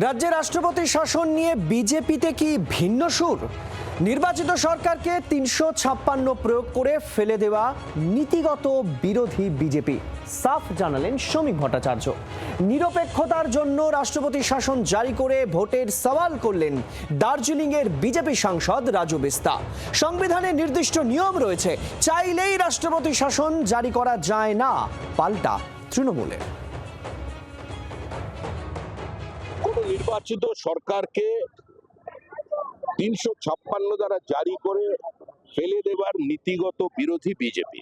রাজ্যে রাষ্ট্রপতি শাসন নিয়ে বিজেপিতে কি ভিন্ন সুর? নির্বাচিত সরকারকে ৩৫৬ প্রয়োগ করে ফেলে দেওয়া নীতিগত বিরোধী বিজেপি, সাফ জানালেন শ্রমিক ভট্টাচার্য। নিরপেক্ষতার জন্য রাষ্ট্রপতি শাসন জারি করে ভোটের সওয়াল করলেন দার্জিলিংয়ের বিজেপি সাংসদ রাজু বিস্তা। সংবিধানে নির্দিষ্ট নিয়ম রয়েছে, চাইলেই রাষ্ট্রপতি শাসন জারি করা যায় না, পাল্টা তৃণমূলের। নির্বাচিত সরকারকে ৩৫৬ দ্বারা জারি করে ফেলে দেবার নীতিগত বিরোধী বিজেপি।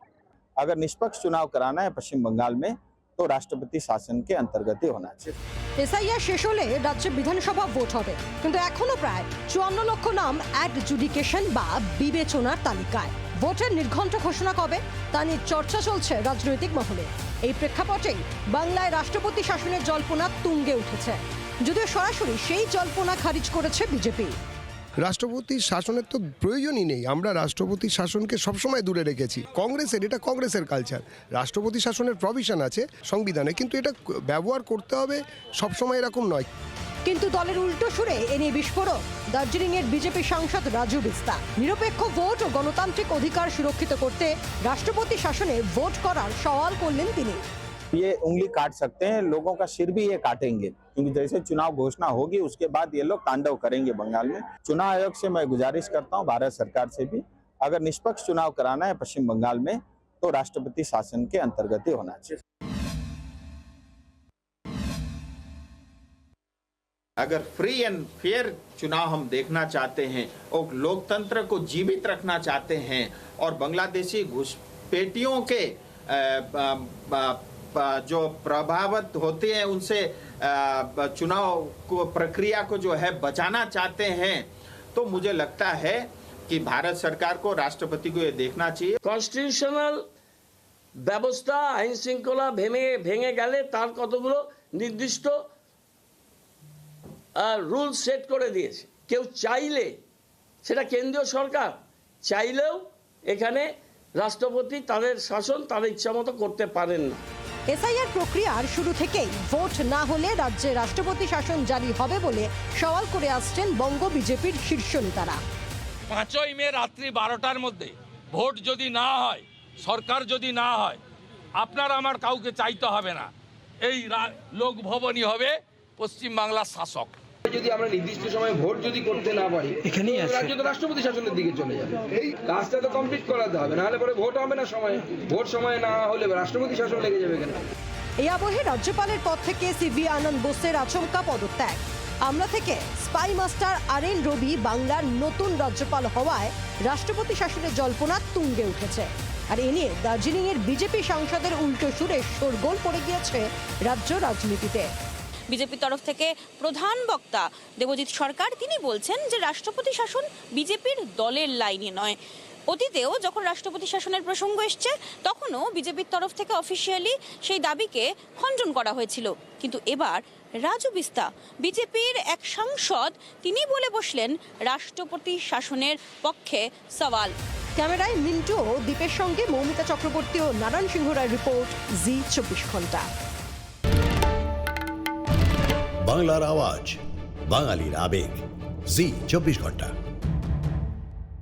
अगर निष्पक्ष चुनाव कराना है पश्चिम बंगाल में तो राष्ट्रपति शासन के अंतर्गत ही होना चाहिए। এসআইআর শেষ হলে রাজ্যে বিধানসভা ভোট হবে, কিন্তু এখনো প্রায় ৫৪ লক্ষ নাম অ্যাডজুডিকেশন বা বিবেচনার তালিকায়। ভোটের নির্ঘণ্ট ঘোষণা কবে তা নিয়ে চর্চা চলছে রাজনৈতিক মহলে। এই প্রেক্ষাপটেই বাংলায় রাষ্ট্রপতি শাসনের জল্পনা তুঙ্গে উঠেছে, যদিও সরাসরি সেই জল্পনা খারিজ করেছে বিজেপি। রাষ্ট্রপতি শাসনের তো প্রয়োজনই নেই, আমরা রাষ্ট্রপতি শাসনকে সবসময় দূরে রেখেছি। এটা কংগ্রেসের কালচার। রাষ্ট্রপতি শাসনের প্রভিশন আছে সংবিধানে, কিন্তু এটা ব্যবহার করতে হবে সবসময় এরকম নয়। কিন্তু দলের উল্টো সুরে এ নিয়ে বিস্ফোরক দার্জিলিংয়ের বিজেপি সাংসদ রাজু বিস্তা। নিরপেক্ষ ভোট ও গণতান্ত্রিক অধিকার সুরক্ষিত করতে রাষ্ট্রপতি শাসনে ভোট করার সওয়াল করলেন তিনি। ये उंगली काट सकते हैं, लोगों का सिर भी ये काटेंगे, क्योंकि जैसे चुनाव घोषणा होगी उसके बाद ये लोग तांडव करेंगे बंगाल में। चुनाव आयोग से मैं गुजारिश करता हूं, भारत सरकार से भी, अगर निष्पक्ष चुनाव कराना है पश्चिम बंगाल में तो राष्ट्रपति शासन के अंतर्गत ही होना चाहिए। अगर फ्री एंड फेयर चुनाव हम देखना चाहते हैं और लोकतंत्र को जीवित रखना चाहते हैं और बांग्लादेशी घुसपैठियों के जो प्रभावित होते हैं उनसे चुनाव को प्रक्रिया को जो है बचाना चाहते हैं, तो मुझे लगता है कि भारत सरकार को, राष्ट्रपति को ये देखना चाहिए। কনস্টিটিউশনাল ব্যবস্থা আইন শৃঙ্খলা ভেঙে গেলে তার কতগুলো নির্দিষ্ট রুল সেট করে দিয়েছে। কেউ চাইলে, সেটা কেন্দ্রীয় সরকার চাইলেও এখানে রাষ্ট্রপতি তাদের শাসন তাদের ইচ্ছামতো করতে পারেন না। এসআইআর প্রক্রিয়ার শুরু থেকেই ভোট না হলে রাজ্যে রাষ্ট্রপতি শাসন জারি হবে বলে সওয়াল করে আসছেন বঙ্গ বিজেপির শীর্ষ নেতারা। ৫ই মে রাত্রি ১২টার মধ্যে ভোট যদি না হয়, সরকার যদি না হয়, আপনার আমার কাউকে চাইতে হবে না, এই লোকভবনই হবে পশ্চিমবাংলার শাসক। যদি আমরা নির্দিষ্ট সময়ে ভোট যদি করতে না পারি, এখানেই রাজ্য তো রাষ্ট্রপতি শাসনের দিকে চলে যাবে। এই কাজটা তো কমপ্লিট করাতে হবে, নাহলে পরে ভোট হবে না সময়ে। ভোট সময় না হলে রাষ্ট্রপতি শাসন লেগে যাবে কেন? এই আবহে রাজ্যপালের পদ থেকে সিভি আনন্দ বোসের আচমকা পদত্যাগ, আমলা থেকে স্পাই মাস্টার আরএন রবি বাংলার নতুন রাজ্যপাল হওয়ায় রাষ্ট্রপতি শাসনের জল্পনা তুঙ্গে উঠেছে। আর এ নিয়ে দার্জিলিংয়ের বিজেপি সাংসদের উল্টো সুরে শোরগোল পড়ে গিয়েছে রাজ্য রাজনীতিতে। বিজেপির তরফ থেকে প্রধান বক্তা দেবজিৎ সরকার তিনি বলছেন যে রাষ্ট্রপতি শাসন বিজেপির দলের লাইনে নয়। অতীতেও যখন রাষ্ট্রপতি শাসনের প্রসঙ্গ এসছে তখনও বিজেপির তরফ থেকে অফিসিয়ালি সেই দাবিকে খণ্ডন করা হয়েছিল, কিন্তু এবার রাজু বিস্তা বিজেপির এক সাংসদ তিনি বলে বসলেন রাষ্ট্রপতি শাসনের পক্ষে সওয়াল। ক্যামেরায় মিন্টু ও দীপের সঙ্গে মৌমিতা চক্রবর্তী ও নারায়ণ সিংহ রায় রিপোর্ট, জি ২৪ ঘন্টা। বাংলার আওয়াজ, বাঙালির আবেগ, জি ২৪ ঘন্টা।